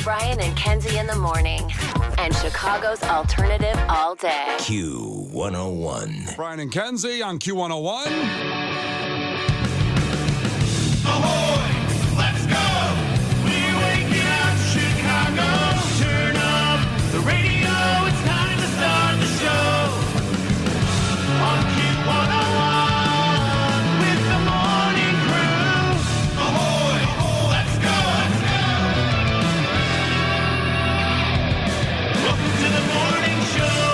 Brian and Kenzie in the morning. And Chicago's alternative all day. Q101. Brian and Kenzie on Q101. Ahoy! Let's go! We're waking up Chicago. Turn up the radio. It's time to start the show. On Q101 with the morning crew. Ahoy! Let's go! Welcome to the morning show.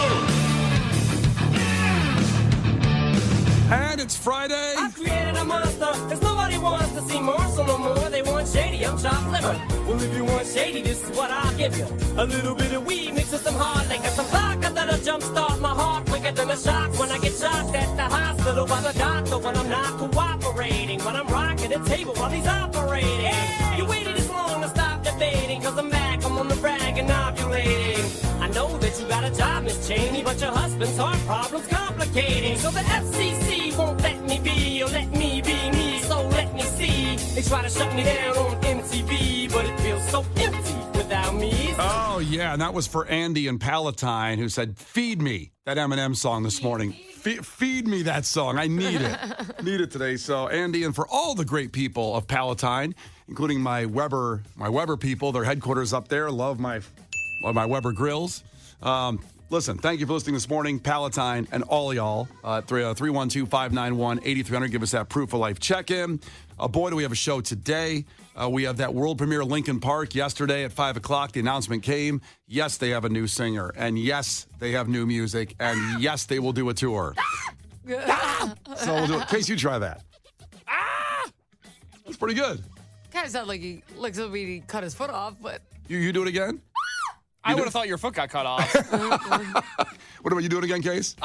And it's Friday. I created a monster, cause nobody wants to see Marshall no more. They want shady, I'm chopped liver. Well, if you want shady, this is what I'll give you. A little bit of weed mixed with some hard liquor, some vodka that'll jumpstart my heart quicker than a shock when I get shocked at the hospital by the doctor when I'm not cooperating. When I'm rocking the table while he's operating. Hey! You waited this long to stop debating, cause I'm back, I'm on the rag and ovulating. I know that you got a job, Miss Cheney, but your husband's heart problem's complicating. So the FCC won't let me be, or let me be me, so let me see. They try to shut me down on MTV, but it feels so empty without me. Oh, yeah, and that was for Andy and Palatine, who said, feed me that Eminem song this morning. Feed me that song. I need it. Need it today. So, Andy, and for all the great people of Palatine, including my Weber people, their headquarters up there, love my Weber grills. Listen, thank you for listening this morning, Palatine, and all y'all. 312-591-8300. Give us that proof of life check-in. Boy, do we have a show today. We have that world premiere Linkin Park yesterday at 5 o'clock. The announcement came. Yes, they have a new singer. And yes, they have new music. And yes, they will do a tour. So we'll do it. In case you try that. That's pretty good. Kind of sounded like he somebody cut his foot off, but You do it again? I would have thought your foot got cut off. What about you do it again, Case?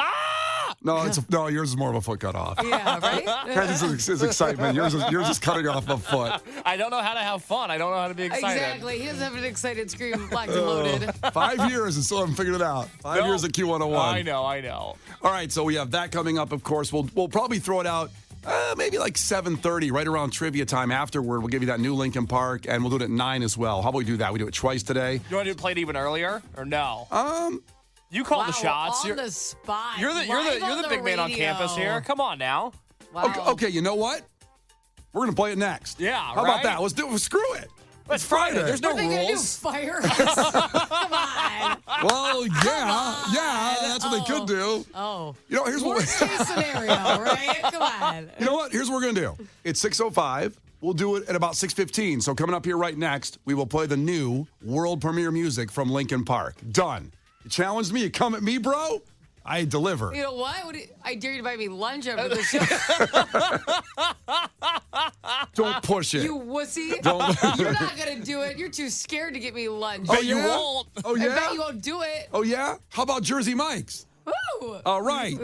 No, yours is more of a foot cut off. yeah, right? It's excitement. Yours is cutting off a foot. I don't know how to have fun. I don't know how to be excited. Exactly. He doesn't have an excited scream, locked and loaded. 5 years and still haven't figured it out. 5 years at Q101. I know. All right, so we have that coming up, of course. We'll probably throw it out maybe like 7:30, right around trivia time afterward. We'll give you that new Linkin Park, and we'll do it at 9 as well. How about we do that? We do it twice today. You want to play it even earlier or no? You call Wow, the shots. on the spot. You're the big man on campus here. Come on now. Wow. Okay, you know what? We're going to play it next. Yeah, How about that? Let's do it. Screw it. It's Friday. There's no What are they gonna do, rules. fire us? Come on. Well, yeah, that's what they could do. Oh. You know, here's Worst what. case scenario, right? Come on. You know what? Here's what we're going to do. It's 6:05. We'll do it at about 6:15. So coming up here right next, we will play the new world premiere music from Linkin Park. Done. You challenged me. You come at me, bro. I deliver. You know what? I dare you to buy me lunch after the show. Don't push it. You wussy. Don't. You're not going to do it. You're too scared to get me lunch. Oh, You yeah? won't. Oh, I yeah? bet you won't do it. Oh, yeah? How about Jersey Mike's? Woo! All right.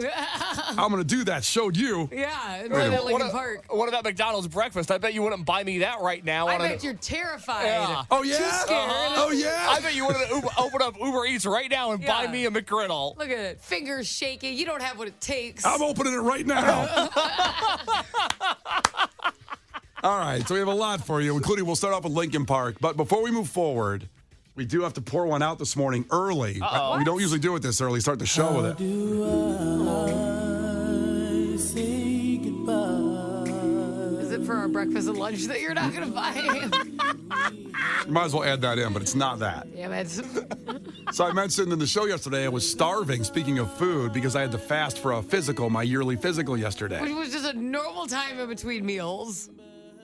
I'm going to do that. Showed you. Yeah, and play that Linkin Park. What about McDonald's breakfast? I bet you wouldn't buy me that right now. I bet you're terrified. Yeah. Oh, yeah? Too scared. Oh, yeah? I bet you wouldn't open up Uber Eats right now and buy Yeah. me a McGriddle. Look at it. Fingers shaking. You don't have what it takes. I'm opening it right now. All right, so we have a lot for you, including we'll start off with Linkin Park. But before we move forward, we do have to pour one out this morning early. Uh-oh. We don't usually do it this early. Start the show with it. Is it for our breakfast and lunch that you're not going to buy? You might as well add that in, but it's not that. Damn it. So I mentioned in the show yesterday I was starving, speaking of food, because I had to fast for a physical, my yearly physical yesterday. Which was just a normal time in between meals.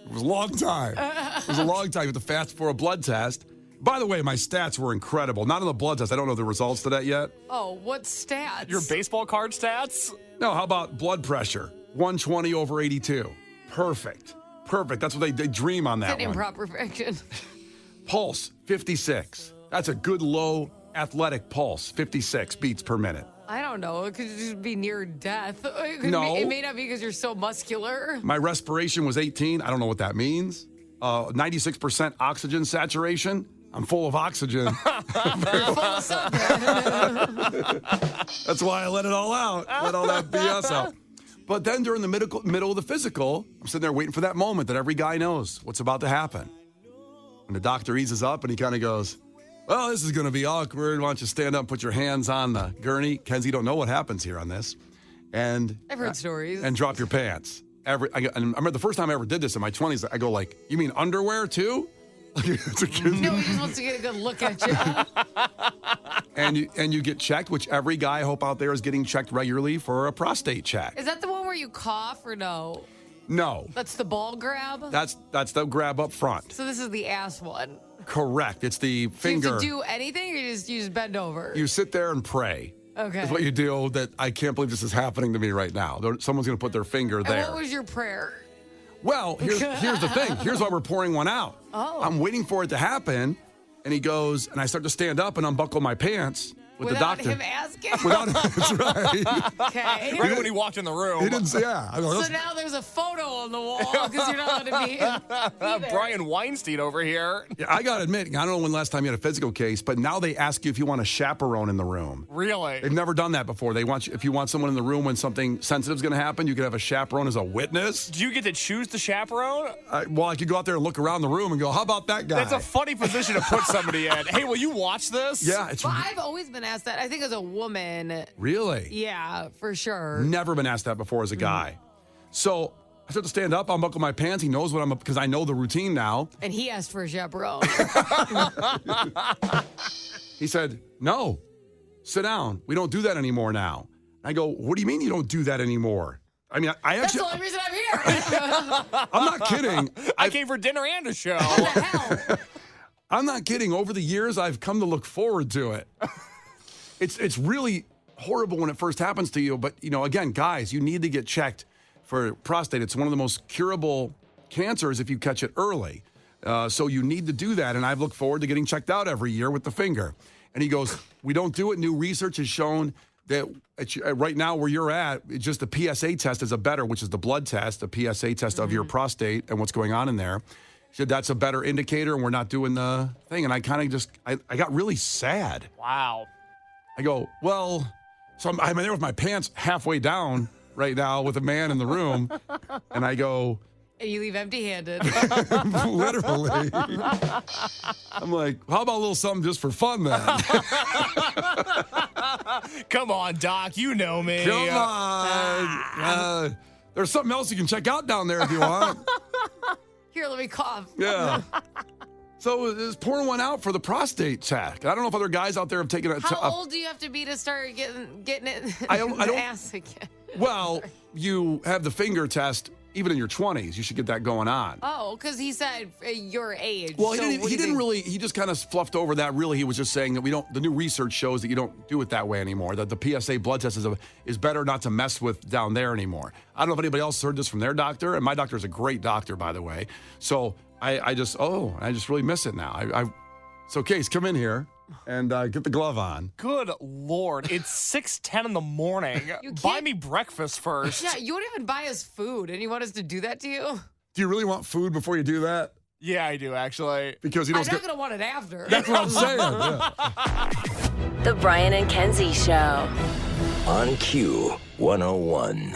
It was a long time. It was a long time. You have to fast for a blood test. By the way, my stats were incredible. Not on the blood test. I don't know the results to that yet. Oh, what stats? Your baseball card stats? No, how about blood pressure? 120 over 82. Perfect. That's what they dream on that It's an one. improper perfection. Pulse, 56. That's a good low athletic pulse, 56 beats per minute. I don't know. It could just be near death. No. It may not be because you're so muscular. My respiration was 18. I don't know what that means. 96% oxygen saturation. I'm full of oxygen. Full of something. That's why I let it all out. Let all that BS out. But then during the middle of the physical, I'm sitting there waiting for that moment that every guy knows what's about to happen. And the doctor eases up and he kind of goes, well, this is going to be awkward. Why don't you stand up and put your hands on the gurney? Kenzie, you don't know what happens here on this. And I've heard stories. And drop your pants. I remember the first time I ever did this in my 20s, I go like, you mean underwear too? It's a kid. No, he just wants to get a good look at you. And you get checked, which every guy I hope out there is getting checked regularly for a prostate check. Is that the one where you cough or no? No. That's the ball grab? That's the grab up front. So this is the ass one. Correct. It's the finger. Do you have to do anything or you just bend over? You sit there and pray. Okay. That's what you do. That I can't believe this is happening to me right now. Someone's going to put their finger there. And what was your prayer? Well, here's the thing. Here's why we're pouring one out. Oh. I'm waiting for it to happen. And he goes, and I start to stand up and unbuckle my pants with Without the doctor. him asking? That's right. Okay. Right when he walked in the room. He didn't say, yeah. I go, So now there's a photo on the wall because you're not allowed to be there. Brian Weinstein over here. yeah, I got to admit, I don't know when last time you had a physical case, but now they ask you if you want a chaperone in the room. Really? They've never done that before. They want you, if you want someone in the room when something sensitive is going to happen, you could have a chaperone as a witness. Do you get to choose the chaperone? Well, I could go out there and look around the room and go, how about that guy? That's a funny position to put somebody in. Hey, will you watch this? Yeah, it's Well, I've always been asked that. I think as a woman. really. Yeah, for sure. Never been asked that before as a guy. So I start to stand up, unbuckle my pants. He knows what I'm, because I know the routine now. And he asked for a chaperone. He said, no, sit down. We don't do that anymore now. I go, what do you mean you don't do that anymore? I mean, I That's actually, the only reason I'm here. I'm not kidding. I came for dinner and a show. What the hell? I'm not kidding. Over the years, I've come to look forward to it. It's really horrible when it first happens to you. But, again, guys, you need to get checked for prostate. It's one of the most curable cancers if you catch it early. So you need to do that. And I've looked forward to getting checked out every year with the finger. And he goes, we don't do it. New research has shown that right now where you're at, it's just the PSA test is a better, which is the blood test, the PSA test of your prostate and what's going on in there. He said that's a better indicator and we're not doing the thing. And I kind of just, I got really sad. Wow. I go, well, so I'm there with my pants halfway down right now with a man in the room. And I go, And you leave empty-handed. literally. I'm like, how about a little something just for fun then? Come on, Doc. You know me. Come on. There's something else you can check out down there if you want. Here, let me cough. Yeah. So just pouring one out for the prostate check. I don't know if other guys out there have taken it. How old do you have to be to start getting it I don't- ass again? Well, you have the finger test even in your 20s. You should get that going on. Oh, because he said your age. Well, So he what do you didn't think? really, he just kind of fluffed over that. Really, he was just saying that the new research shows that you don't do it that way anymore, that the PSA blood test is better not to mess with down there anymore. I don't know if anybody else heard this from their doctor, and my doctor is a great doctor, by the way. So I just really miss it now. So Case, come in here and get the glove on. Good Lord. It's 6:10 in the morning. You Buy can't- me breakfast first. Yeah, you wouldn't even buy us food, and you want us to do that to you? Do you really want food before you do that? Yeah, I do, actually. Because you I'm don't. not going to want it after. That's what I'm saying. Yeah. The Brian and Kenzie Show. On Q 101.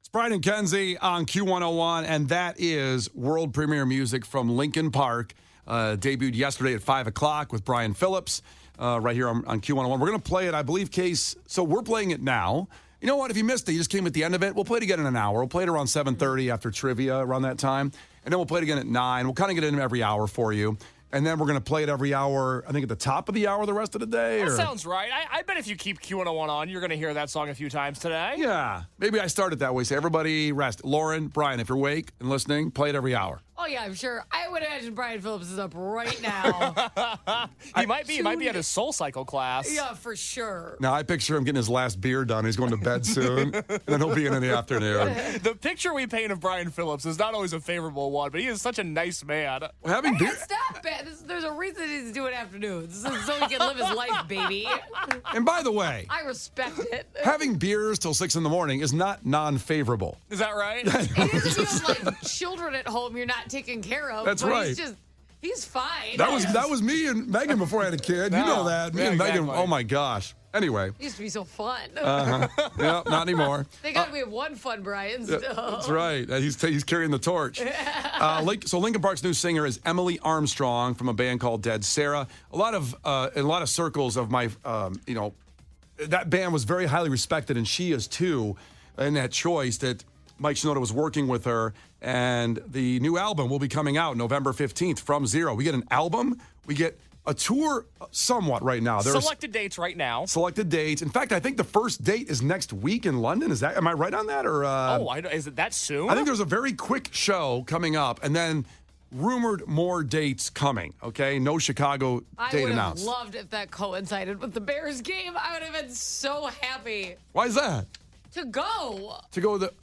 It's Brian and Kenzie on Q101, and that is world premiere music from Linkin Park. Debuted yesterday at 5 o'clock with Brian Phillips right here on Q101. We're going to play it, I believe, Case. So we're playing it now. You know what? If you missed it, you just came at the end of it. We'll play it again in an hour. We'll play it around 7:30 after trivia around that time. And then we'll play it again at 9. We'll kind of get it in every hour for you. And then we're going to play it every hour, I think at the top of the hour the rest of the day. That or? sounds right. I bet if you keep Q101 on, you're going to hear that song a few times today. Yeah. Maybe I start it that way. Say, everybody rest. Lauren, Brian, if you're awake and listening, play it every hour. Oh, yeah, I'm sure. I would imagine Brian Phillips is up right now. He might be at his Soul Cycle class. Yeah, for sure. Now, I picture him getting his last beer done. He's going to bed soon. And then he'll be in the afternoon. The picture we paint of Brian Phillips is not always a favorable one, but he is such a nice man. Having beer. Stop it. There's a reason he's doing afternoons. So he can live his life, baby. And by the way, I respect it. having beers till 6 in the morning is not non-favorable. Is that right? It is if you have like children at home you're not taking care of. That's but right. He's He's fine. That was me and Megan before I had a kid. You know that. Me and Megan. Oh my gosh. Anyway. It used to be so fun. Yeah, not anymore. They got to be one fun, Brian. Still. That's right. He's carrying the torch. So Linkin Park's new singer is Emily Armstrong from a band called Dead Sarah. In a lot of circles of my, that band was very highly respected, and she is too. In that choice that Mike Shinoda was working with her, and the new album will be coming out November 15th from Zero. We get an album. We get a tour somewhat right now. There's selected dates right now. Selected dates. In fact, I think the first date is next week in London. Am I right on that? Or is it that soon? I think there's a very quick show coming up, and then rumored more dates coming. Okay, no Chicago date announced. I would have loved if that coincided with the Bears game. I would have been so happy. Why is that? To go.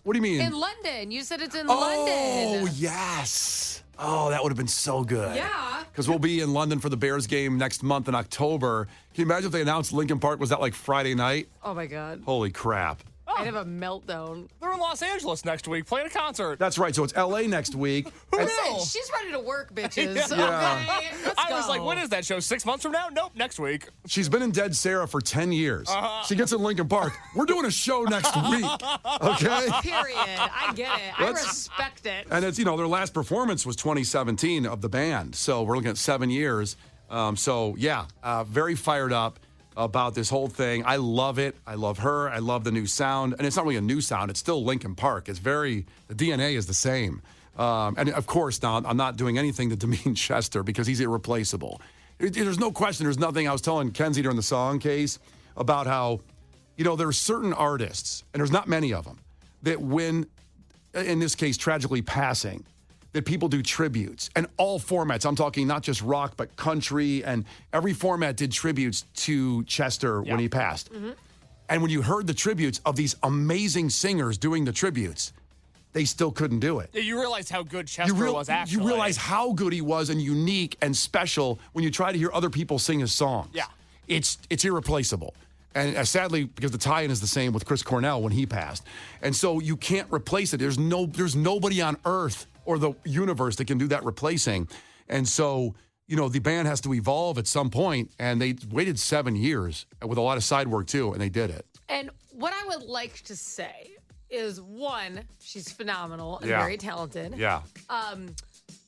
What do you mean? In London. You said it's in Oh, London. yes. Oh, that would have been so good. Yeah. Because we'll be in London for the Bears game next month in October. Can you imagine if they announced Linkin Park was that like Friday night? Oh, my God. Holy crap. I'd have a meltdown. They're in Los Angeles next week playing a concert. That's right. So it's L.A. next week. She's ready to work, bitches. Yeah. Okay, let's I go. was like, when is that show? 6 months from now? Nope, next week. She's been in Dead Sarah for 10 years. She gets in Linkin Park. We're doing a show next week. Okay? Period. I get it. I respect it. And it's, their last performance was 2017 of the band. So we're looking at 7 years. Very fired up about this whole thing. I love it. I love her. I love the new sound. And it's not really a new sound. It's still Linkin Park. The DNA is the same. And of course, now I'm not doing anything to demean Chester because he's irreplaceable. There's no question. There's nothing. I was telling Kenzie during the song case about how, there are certain artists, and there's not many of them, that when, in this case, tragically passing, that people do tributes. And all formats, I'm talking not just rock, but country, and every format did tributes to Chester when he passed. Mm-hmm. And when you heard the tributes of these amazing singers doing the tributes, they still couldn't do it. You realize how good Chester was, actually. You realize how good he was and unique and special when you try to hear other people sing his songs. Yeah. It's irreplaceable. And sadly, because the tie-in is the same with Chris Cornell when he passed. And so you can't replace it. There's nobody on earth or the universe that can do that replacing. And so, the band has to evolve at some point, and they waited 7 years with a lot of side work too, and they did it. And what I would like to say is, one, she's phenomenal and very talented. Yeah.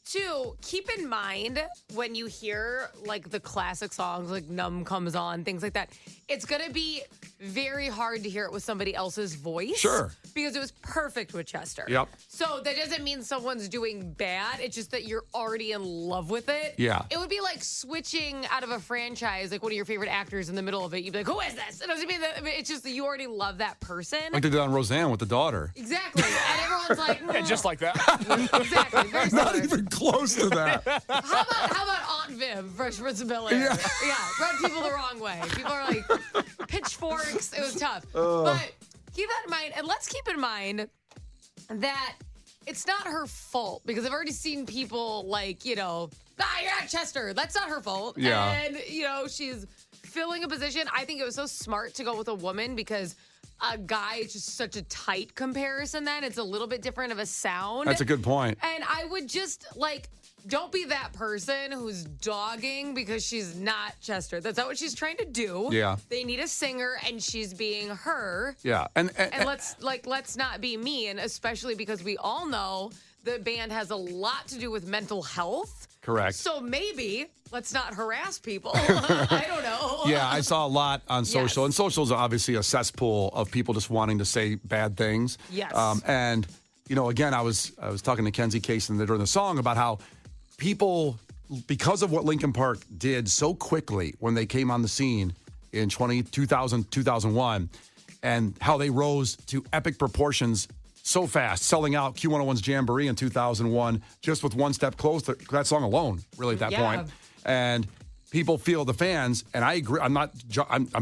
Two, keep in mind when you hear like the classic songs like Numb Comes On, things like that, it's going to be very hard to hear it with somebody else's voice. Sure. Because it was perfect with Chester. Yep. So that doesn't mean someone's doing bad. It's just that you're already in love with it. Yeah. It would be like switching out of a franchise, like one of your favorite actors in the middle of it. You'd be like, who is this? It doesn't mean that. It's just that you already love that person. Like they did on Roseanne with the daughter. Exactly. And everyone's like, Yeah, just like that. Exactly. Very Not similar. even close to that. How about Aunt Viv, Fresh Prince of Bel-Air? Yeah, rubbed people the wrong way. People are like, pitchforks. It was tough. But keep that in mind. And let's keep in mind that it's not her fault, because I've already seen people like, you're not Chester. That's not her fault. Yeah. And, she's filling a position. I think it was so smart to go with a woman, because a guy is just such a tight comparison then. It's a little bit different of a sound. That's a good point. And I would just, don't be that person who's dogging because she's not Chester. That's not what she's trying to do. Yeah. They need a singer, and she's being her. Yeah. And let's not be mean, especially because we all know the band has a lot to do with mental health. Correct. So maybe let's not harass people. I don't know. Yeah, I saw a lot on social. Yes. And social is obviously a cesspool of people just wanting to say bad things. Yes. And, again, I was talking to Kenzie Case during the song about how people, because of what Linkin Park did so quickly when they came on the scene in 2000, 2001, and how they rose to epic proportions so fast, selling out Q101's Jamboree in 2001 just with One Step Closer, that song alone, really, at that point. And people feel, the fans, and I agree, I'm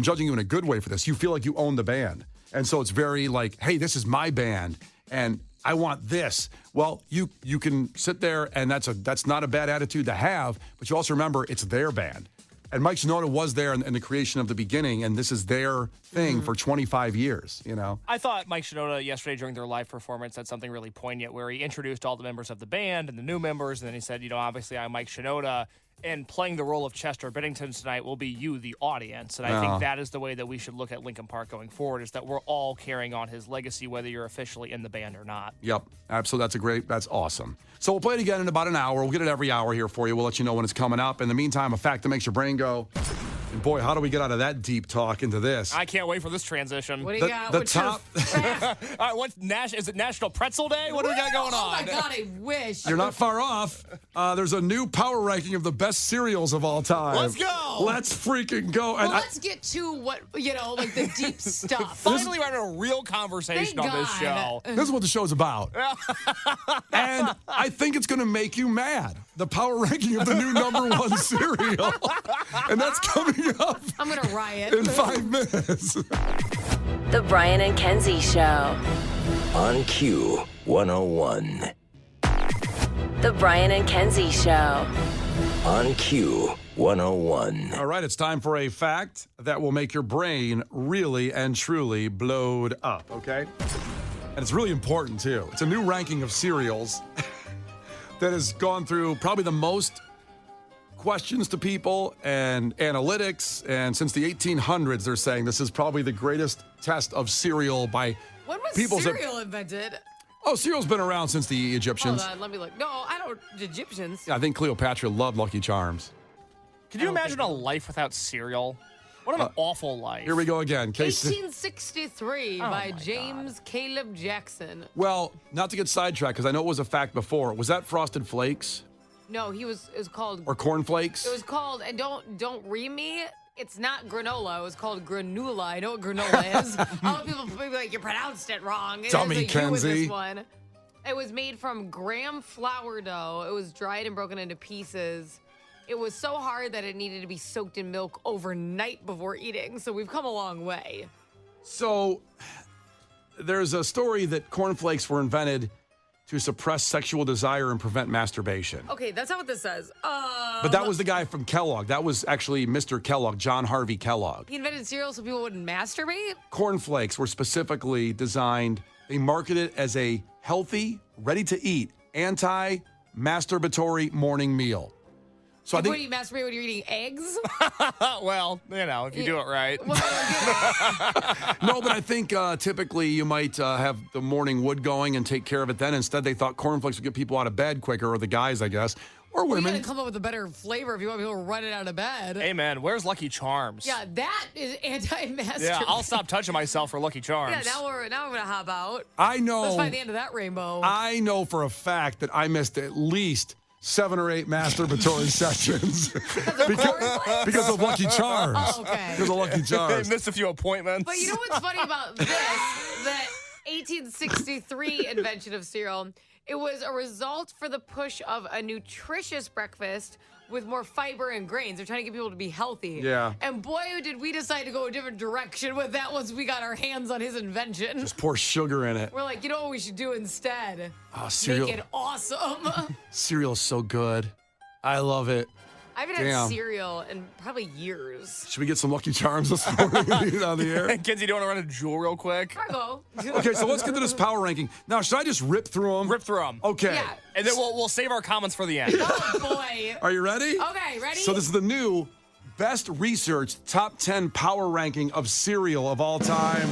judging you in a good way for this. You feel like you own the band. And so it's very like, hey, this is my band, and I want this. Well, you can sit there, and that's not a bad attitude to have, but you also remember it's their band. And Mike Shinoda was there in the creation of the beginning, and this is their thing for 25 years, you know? I thought Mike Shinoda yesterday during their live performance said something really poignant where he introduced all the members of the band and the new members, and then he said, obviously I'm Mike Shinoda, and playing the role of Chester Bennington tonight will be you, the audience. And I think that is the way that we should look at Linkin Park going forward, is that we're all carrying on his legacy, whether you're officially in the band or not. Yep, absolutely. That's awesome. So we'll play it again in about an hour. We'll get it every hour here for you. We'll let you know when it's coming up. In the meantime, a fact that makes your brain go, and boy, how do we get out of that deep talk into this? I can't wait for this transition. What do you got? The top. All right, is it National Pretzel Day? What do we got going on? Oh my God, I wish. You're not far off. There's a new power ranking of the best cereals of all time. Let's go. Let's freaking go. Well, let's get to what, like the deep stuff. Finally, we're having a real conversation Thank on this show. God. This is what the show's about. And I think it's going to make you mad. The power ranking of the new #1 cereal. And that's coming up I'm going to riot. in 5 minutes. The Brian and Kenzie Show. On Q101. The Brian and Kenzie Show. On Q101. All right, it's time for a fact that will make your brain really and truly blowed up, okay? And it's really important, too. It's a new ranking of cereals that has gone through probably the most questions to people and analytics. And since the 1800s, they're saying this is probably the greatest test of cereal by When was people's... cereal invented? Oh, cereal's been around since the Hold Egyptians. on, let me look. No, I don't. Egyptians. I think Cleopatra loved Lucky Charms. Can you imagine a life without cereal? What an awful life. Here we go again. Case 1863 by James Caleb Jackson. Well, not to get sidetracked, because I know it was a fact before. Was that Frosted Flakes No, it was called. or Corn Flakes? It was called, and don't read me. It's not granola. It was called granula. I know what granola is. All people will be like, you pronounced it wrong. It Dummy, is a U in Kenzie. this one. It was made from graham flour dough. It was dried and broken into pieces. It was so hard that it needed to be soaked in milk overnight before eating. So we've come a long way. So there's a story that cornflakes were invented to suppress sexual desire and prevent masturbation. Okay, that's not what this says. But that was the guy from Kellogg. That was actually Mr. Kellogg, John Harvey Kellogg. He invented cereal so people wouldn't masturbate? Cornflakes were specifically designed, they marketed it as a healthy, ready-to-eat, anti-masturbatory morning meal. So I What do think you masturbate when you're eating eggs? Well, if you do it right. no, but I think typically you might have the morning wood going and take care of it then. Instead, they thought cornflakes would get people out of bed quicker, or the guys, I guess, or You women. gotta come up with a better flavor if you want people to run it out of bed. Hey, man, where's Lucky Charms? Yeah, that is anti-masturbation. Yeah, I'll stop touching myself for Lucky Charms. Yeah, now we're gonna hop out. I know. Let's find the end of that rainbow. I know for a fact that I missed at least 7 or 8 masturbatory sessions because of Lucky Charms. Oh, okay. Because of Lucky Charms. Missed a few appointments. But you know what's funny about this? That 1863 invention of cereal, it was a result for the push of a nutritious breakfast with more fiber and grains. They're trying to get people to be healthy. Yeah. And boy, did we decide to go a different direction with that once we got our hands on his invention. Just pour sugar in it. We're like, you know what we should do instead? Oh, cereal. Make it awesome. Cereal's so good. I love it. I haven't Damn. had cereal in probably years. Should we get some Lucky Charms this morning and eat on the air? Kenzie, do you want to run a jewel real quick? Cargo. Okay, so let's get to this power ranking. Now, should I just rip through them? Rip through them. Okay. Yeah. And then we'll save our comments for the end. Oh, boy. Are you ready? Okay, ready? So this is the new best researched top 10 power ranking of cereal of all time.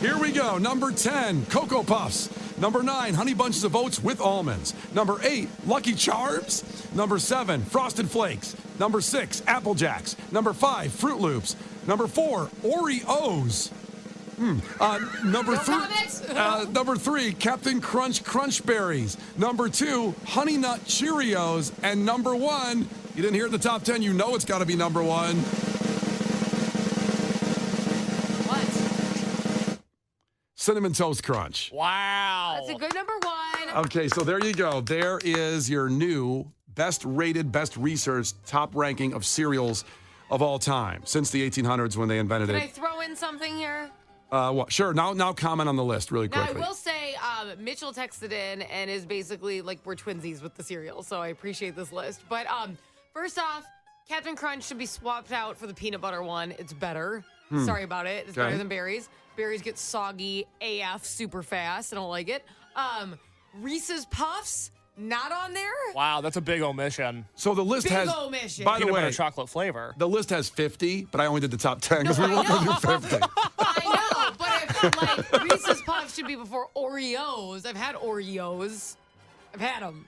Here we go. Number 10, Cocoa Puffs. Number 9, Honey Bunches of Oats with almonds. Number 8, Lucky Charms. Number 7, Frosted Flakes. Number 6, Apple Jacks. Number 5, Fruit Loops. Number 4, Oreos. Number 3, Captain Crunch Crunch Berries. Number 2, Honey Nut Cheerios. And number 1, you didn't hear it in the top 10, you know it's got to be number 1. What? Cinnamon Toast Crunch. Wow. That's a good number 1. Okay, so there you go. There is your new best rated, best researched top ranking of cereals of all time since the 1800s when they invented Can it. I throw in something here? Sure. Now comment on the list really Now, quickly. I will say, Mitchell texted in and is basically like, we're twinsies with the cereal, so I appreciate this list. But first off, Captain Crunch should be swapped out for the peanut butter one. It's better. Sorry about it. It's Okay. better than berries. Berries get soggy AF super fast. I don't like it. Reese's Puffs, not on there. Wow, that's a big omission. So the list Big has, omission. by the Peanut way, butter chocolate flavor. the list has 50, but I only did the top 10 because we I weren't going to do know. 50. I know, but if like Reese's Puffs should be before Oreos. I've had Oreos. I've had them.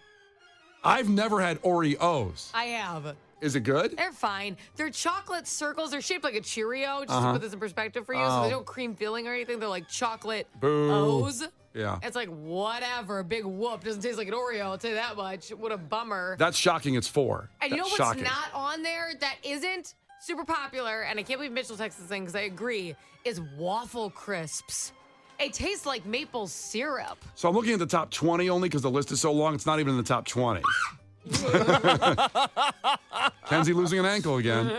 I've never had Oreos. I have. Is it good? They're fine. They're chocolate circles. They're shaped like a Cheerio, just to put this in perspective for you. So there's no cream filling or anything. They're like chocolate Boo. O's. Yeah. It's like, whatever. Big whoop. Doesn't taste like an Oreo. I'll tell you that much. What a bummer. That's shocking. It's 4. And you know That's what's shocking. not on there that isn't super popular, and I can't believe Mitchell texted this thing because I agree, is waffle crisps. It tastes like maple syrup. So I'm looking at the top 20 only because the list is so long. It's not even in the top 20. Kenzie losing an ankle again.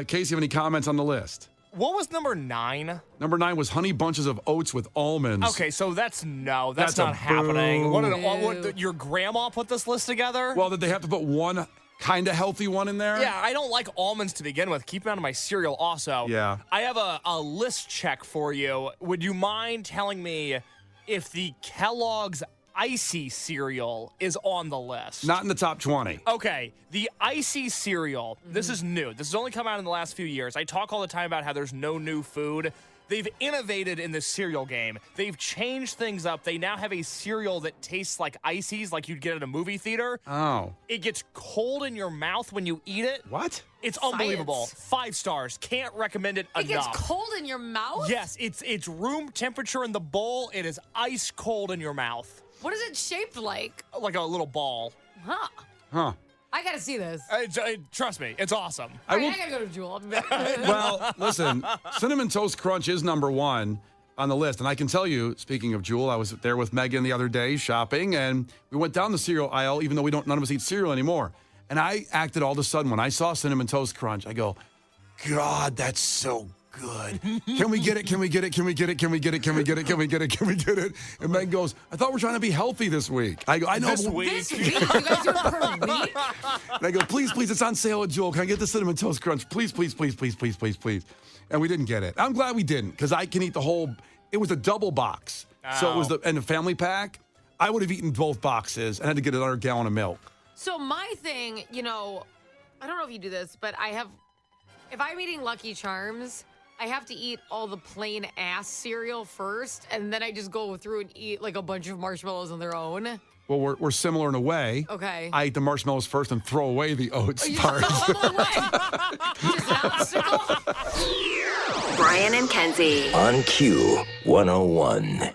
Casey, have any comments on the list? What was number 9? Number 9 was honey bunches of oats with almonds. Okay, so that's That's not a happening. boo. What, your grandma put this list together? Well, did they have to put one kind of healthy one in there? Yeah, I don't like almonds to begin with. Keep them out of my cereal also. Yeah. I have a list check for you. Would you mind telling me if the Kellogg's Icy cereal is on the list? Not in the top 20. Okay, the Icy cereal, this is new. This has only come out in the last few years. I talk all the time about how there's no new food. They've innovated in this cereal game. They've changed things up. They now have a cereal that tastes like ices, like you'd get at a movie theater. Oh. It gets cold in your mouth when you eat it. What? It's unbelievable. 5 stars. Can't recommend it It gets enough. cold in your mouth? Yes, it's room temperature in the bowl. It is ice cold in your mouth. What is it shaped like? Like a little ball. Huh. Huh. I gotta see this. Trust me, it's awesome. All right, I gotta go to Jewel. I'll be back. Well, listen, Cinnamon Toast Crunch is number 1 on the list. And I can tell you, speaking of Jewel, I was there with Megan the other day shopping, and we went down the cereal aisle, even though none of us eat cereal anymore. And I acted all of a sudden when I saw Cinnamon Toast Crunch, I go, God, that's so good. Can we get it? Can we get it? Can we get it? Can we get it? Can we get it? Can we get it? Can we get it? And Megan goes, I thought we're trying to be healthy this week. I go, I know. This week. This week? You guys do it per week? And I go, please, it's on sale at Jewel. Can I get the Cinnamon Toast Crunch? Please, please, please, please, please, please, please. And we didn't get it. I'm glad we didn't, because I can eat the whole, it was a double box. So it was Oh. and a family pack. I would have eaten both boxes and had to get another gallon of milk. So my thing, I don't know if you do this, but if I'm eating Lucky Charms, I have to eat all the plain ass cereal first, and then I just go through and eat like a bunch of marshmallows on their own. Well, we're similar in a way. Okay. I eat the marshmallows first and throw away the oats part. All the way. Just an obstacle. Brian and Kenzie. On Q 101.